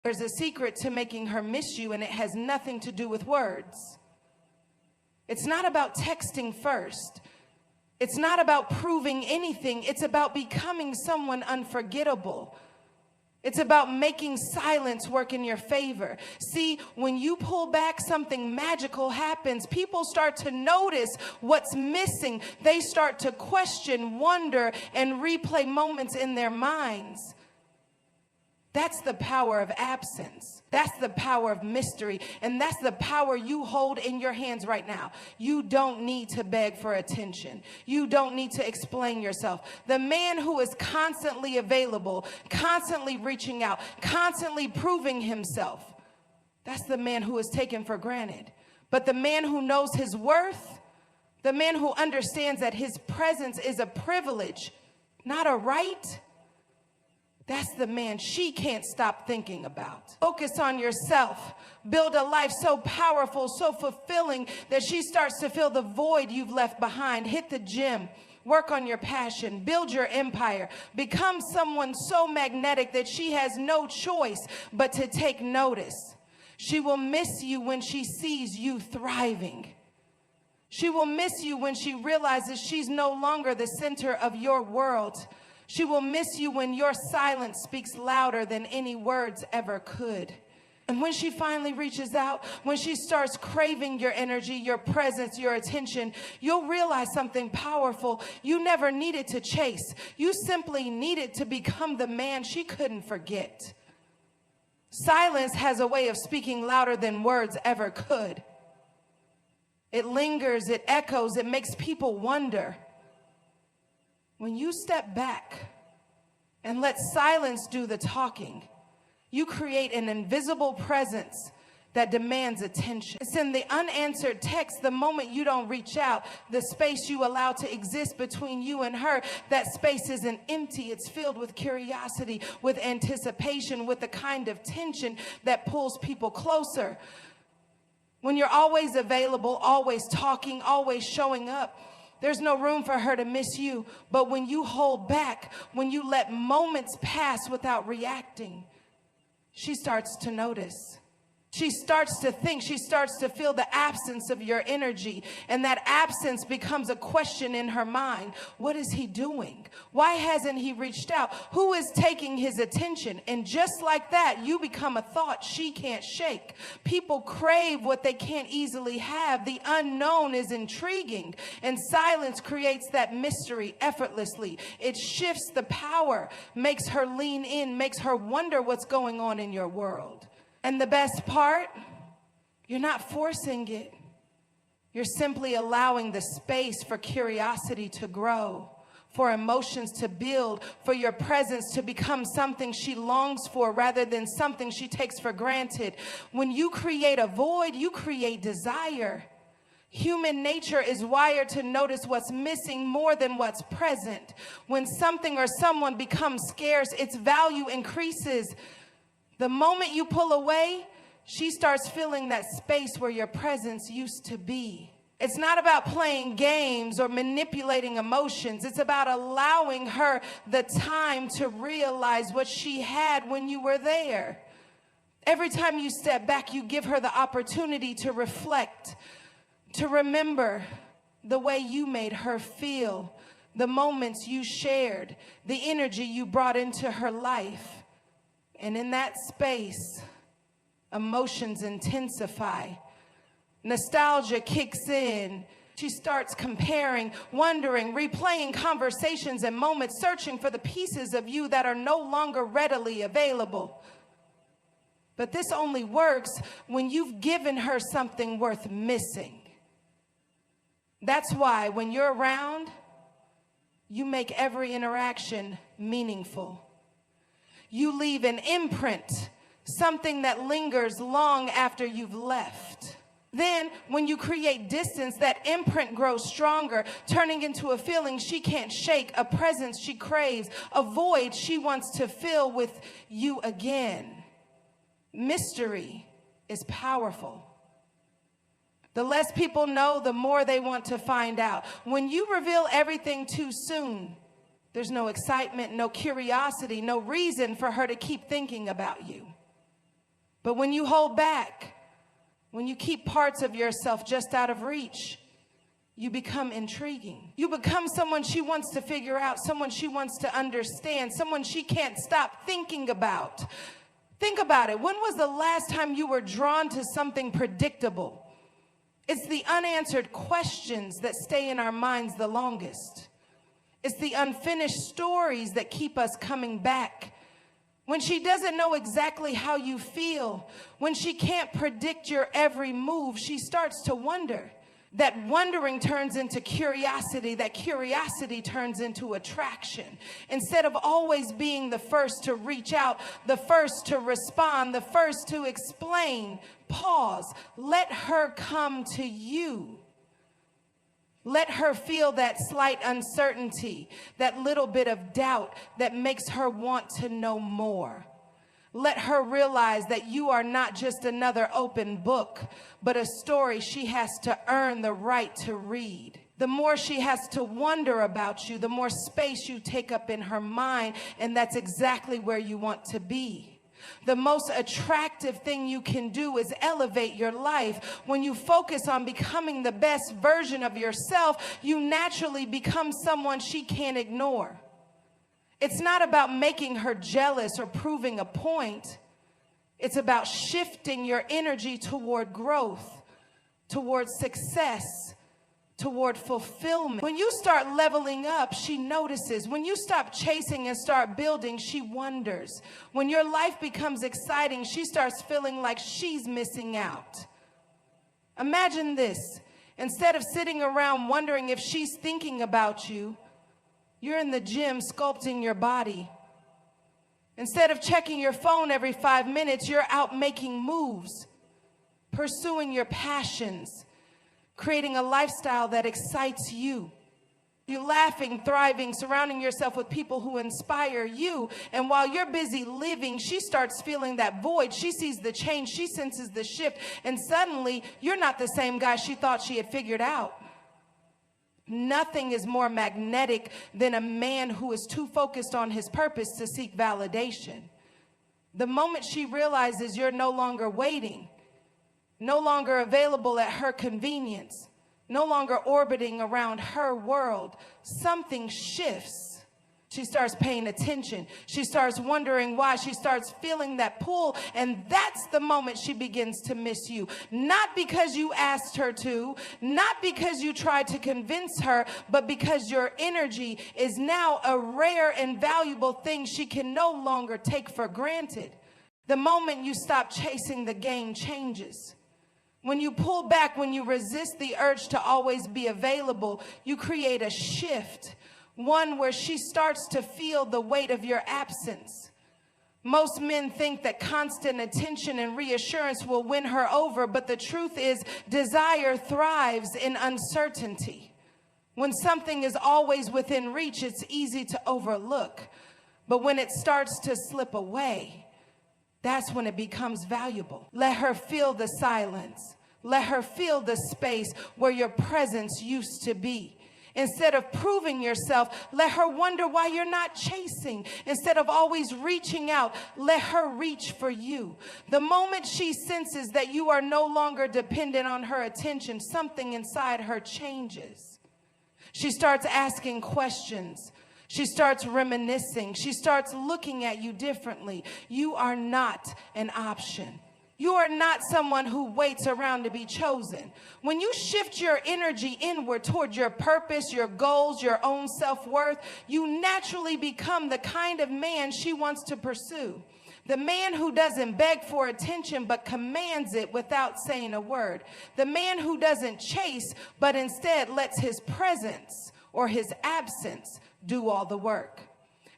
There's a secret to making her miss you, and it has nothing to do with words. It's not about texting first. It's not about proving anything. It's about becoming someone unforgettable. It's about making silence work in your favor. See, when you pull back, something magical happens. People start to notice what's missing. They start to question, wonder, and replay moments in their minds. That's the power of absence. That's the power of mystery. And that's the power you hold in your hands right now. You don't need to beg for attention. You don't need to explain yourself. The man who is constantly available, constantly reaching out, constantly proving himself, that's the man who is taken for granted. But the man who knows his worth, the man who understands that his presence is a privilege, not a right, that's the man she can't stop thinking about. Focus on yourself. Build a life so powerful, so fulfilling that she starts to fill the void you've left behind. Hit the gym. Work on your passion. Build your empire. Become someone so magnetic that she has no choice but to take notice. She will miss you when she sees you thriving. She will miss you when she realizes she's no longer the center of your world. She will miss you when your silence speaks louder than any words ever could. And when she finally reaches out, when she starts craving your energy, your presence, your attention, you'll realize something powerful. You never needed to chase. You simply needed to become the man she couldn't forget. Silence has a way of speaking louder than words ever could. It lingers, it echoes, it makes people wonder. When you step back and let silence do the talking, you create an invisible presence that demands attention. It's in the unanswered text, the moment you don't reach out, the space you allow to exist between you and her. That space isn't empty. It's filled with curiosity, with anticipation, with the kind of tension that pulls people closer. When you're always available, always talking, always showing up, there's no room for her to miss you. But when you hold back, when you let moments pass without reacting, she starts to notice. She starts to think, she starts to feel the absence of your energy. And that absence becomes a question in her mind. What is he doing? Why hasn't he reached out? Who is taking his attention? And just like that, you become a thought she can't shake. People crave what they can't easily have. The unknown is intriguing. And silence creates that mystery effortlessly. It shifts the power, makes her lean in, makes her wonder what's going on in your world. And the best part, you're not forcing it. You're simply allowing the space for curiosity to grow, for emotions to build, for your presence to become something she longs for rather than something she takes for granted. When you create a void, you create desire. Human nature is wired to notice what's missing more than what's present. When something or someone becomes scarce, its value increases. The moment you pull away, she starts filling that space where your presence used to be. It's not about playing games or manipulating emotions. It's about allowing her the time to realize what she had when you were there. Every time you step back, you give her the opportunity to reflect, to remember the way you made her feel, the moments you shared, the energy you brought into her life. And in that space, emotions intensify. Nostalgia kicks in. She starts comparing, wondering, replaying conversations and moments, searching for the pieces of you that are no longer readily available. But this only works when you've given her something worth missing. That's why when you're around, you make every interaction meaningful. You leave an imprint, something that lingers long after you've left. Then, when you create distance, that imprint grows stronger, turning into a feeling she can't shake, a presence she craves, a void she wants to fill with you again. Mystery is powerful. The less people know, the more they want to find out. When you reveal everything too soon, there's no excitement, no curiosity, no reason for her to keep thinking about you. But when you hold back, when you keep parts of yourself just out of reach, you become intriguing. You become someone she wants to figure out, someone she wants to understand, someone she can't stop thinking about. Think about it. When was the last time you were drawn to something predictable? It's the unanswered questions that stay in our minds the longest. It's the unfinished stories that keep us coming back. When she doesn't know exactly how you feel, when she can't predict your every move, she starts to wonder. That wondering turns into curiosity. That curiosity turns into attraction. Instead of always being the first to reach out, the first to respond, the first to explain, pause. Let her come to you. Let her feel that slight uncertainty, that little bit of doubt that makes her want to know more. Let her realize that you are not just another open book, but a story she has to earn the right to read. The more she has to wonder about you, the more space you take up in her mind, and that's exactly where you want to be. The most attractive thing you can do is elevate your life. When you focus on becoming the best version of yourself, you naturally become someone she can't ignore. It's not about making her jealous or proving a point. It's about shifting your energy toward growth, toward success, toward fulfillment. When you start leveling up, she notices. When you stop chasing and start building, she wonders. When your life becomes exciting, she starts feeling like she's missing out. Imagine this. Instead of sitting around wondering if she's thinking about you, you're in the gym sculpting your body. Instead of checking your phone every 5 minutes, you're out making moves, pursuing your passions, creating a lifestyle that excites you. You're laughing, thriving, surrounding yourself with people who inspire you. And while you're busy living, she starts feeling that void. She sees the change. She senses the shift. And suddenly, you're not the same guy she thought she had figured out. Nothing is more magnetic than a man who is too focused on his purpose to seek validation. The moment she realizes you're no longer waiting, no longer available at her convenience, no longer orbiting around her world, something shifts. She starts paying attention. She starts wondering why. She starts feeling that pull, and that's the moment she begins to miss you. Not because you asked her to, not because you tried to convince her, but because your energy is now a rare and valuable thing she can no longer take for granted. The moment you stop chasing, the game changes. When you pull back, when you resist the urge to always be available, you create a shift. One where she starts to feel the weight of your absence. Most men think that constant attention and reassurance will win her over, but the truth is, desire thrives in uncertainty. When something is always within reach, it's easy to overlook. But when it starts to slip away, that's when it becomes valuable. Let her feel the silence. Let her feel the space where your presence used to be. Instead of proving yourself, let her wonder why you're not chasing. Instead of always reaching out, let her reach for you. The moment she senses that you are no longer dependent on her attention, something inside her changes. She starts asking questions. She starts reminiscing. She starts looking at you differently. You are not an option. You are not someone who waits around to be chosen. When you shift your energy inward toward your purpose, your goals, your own self-worth, you naturally become the kind of man she wants to pursue. The man who doesn't beg for attention but commands it without saying a word. The man who doesn't chase but instead lets his presence or his absence do all the work.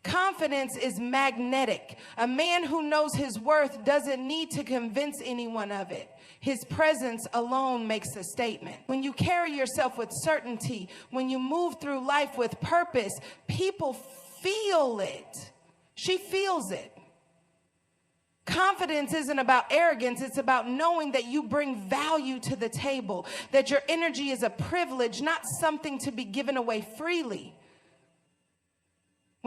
Confidence is magnetic. A man who knows his worth doesn't need to convince anyone of it. His presence alone makes a statement. When you carry yourself with certainty, when you move through life with purpose, people feel it. She feels it. Confidence isn't about arrogance. It's about knowing that you bring value to the table, that your energy is a privilege, not something to be given away freely.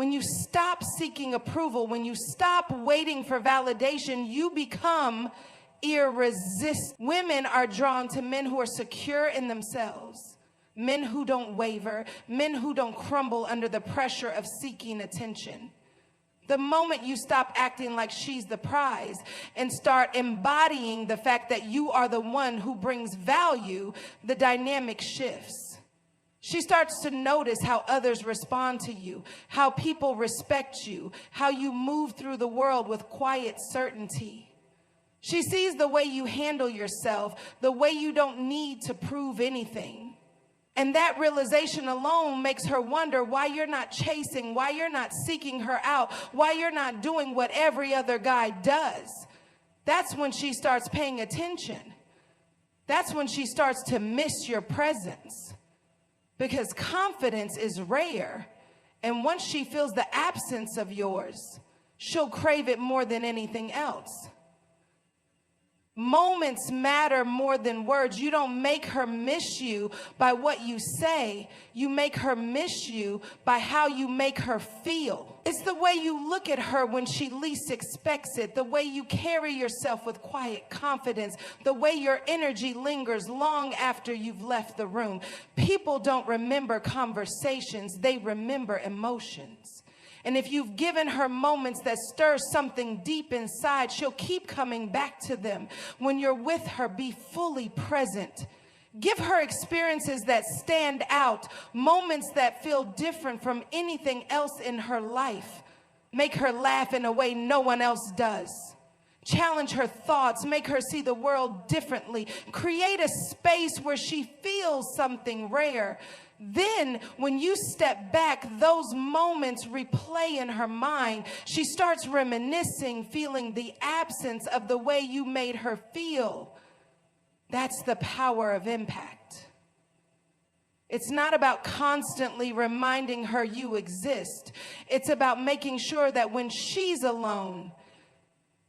When you stop seeking approval, when you stop waiting for validation, you become irresistible. Women are drawn to men who are secure in themselves, men who don't waver, men who don't crumble under the pressure of seeking attention. The moment you stop acting like she's the prize and start embodying the fact that you are the one who brings value, the dynamic shifts. She starts to notice how others respond to you, how people respect you, how you move through the world with quiet certainty. She sees the way you handle yourself, the way you don't need to prove anything. And that realization alone makes her wonder why you're not chasing, why you're not seeking her out, why you're not doing what every other guy does. That's when she starts paying attention. That's when she starts to miss your presence. Because confidence is rare. And once she feels the absence of yours, she'll crave it more than anything else. Moments matter more than words. You don't make her miss you by what you say. You make her miss you by how you make her feel. It's the way you look at her when she least expects it, the way you carry yourself with quiet confidence, the way your energy lingers long after you've left the room. People don't remember conversations, they remember emotions. And if you've given her moments that stir something deep inside, she'll keep coming back to them. When you're with her, be fully present. Give her experiences that stand out, moments that feel different from anything else in her life. Make her laugh in a way no one else does. Challenge her thoughts, make her see the world differently. Create a space where she feels something rare. Then, when you step back, those moments replay in her mind. She starts reminiscing, feeling the absence of the way you made her feel. That's the power of impact. It's not about constantly reminding her you exist. It's about making sure that when she's alone,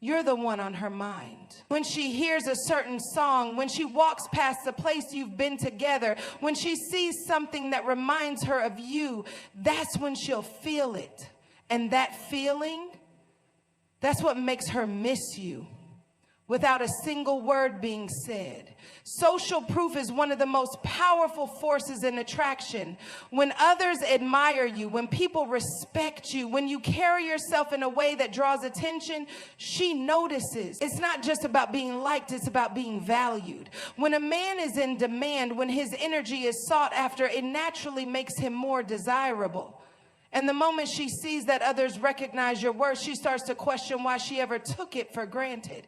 you're the one on her mind. When she hears a certain song, when she walks past the place you've been together, when she sees something that reminds her of you, that's when she'll feel it. And that feeling, that's what makes her miss you without a single word being said. Social proof is one of the most powerful forces in attraction. When others admire you, when people respect you, when you carry yourself in a way that draws attention, she notices. It's not just about being liked, it's about being valued. When a man is in demand, when his energy is sought after, it naturally makes him more desirable. And the moment she sees that others recognize your worth, she starts to question why she ever took it for granted.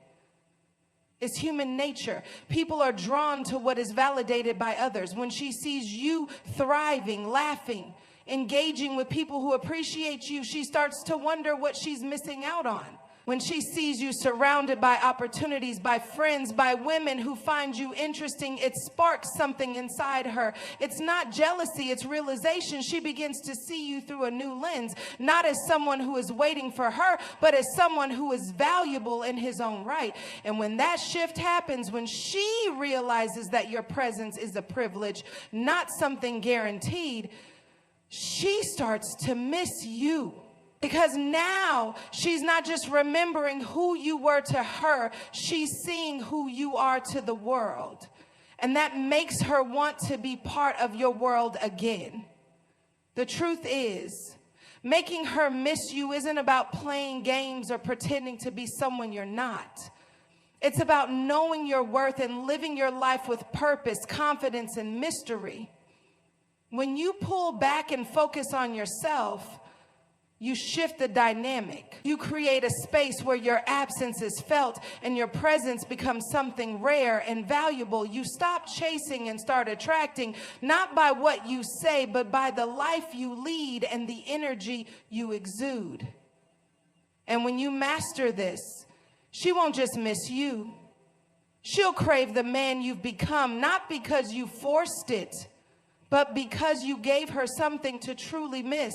It's human nature. People are drawn to what is validated by others. When she sees you thriving, laughing, engaging with people who appreciate you, she starts to wonder what she's missing out on. When she sees you surrounded by opportunities, by friends, by women who find you interesting, it sparks something inside her. It's not jealousy, it's realization. She begins to see you through a new lens, not as someone who is waiting for her, but as someone who is valuable in his own right. And when that shift happens, when she realizes that your presence is a privilege, not something guaranteed, she starts to miss you. Because now she's not just remembering who you were to her, she's seeing who you are to the world. And that makes her want to be part of your world again. The truth is, making her miss you isn't about playing games or pretending to be someone you're not. It's about knowing your worth and living your life with purpose, confidence, and mystery. When you pull back and focus on yourself, you shift the dynamic. You create a space where your absence is felt and your presence becomes something rare and valuable. You stop chasing and start attracting, not by what you say, but by the life you lead and the energy you exude. And when you master this, she won't just miss you. She'll crave the man you've become, not because you forced it, but because you gave her something to truly miss.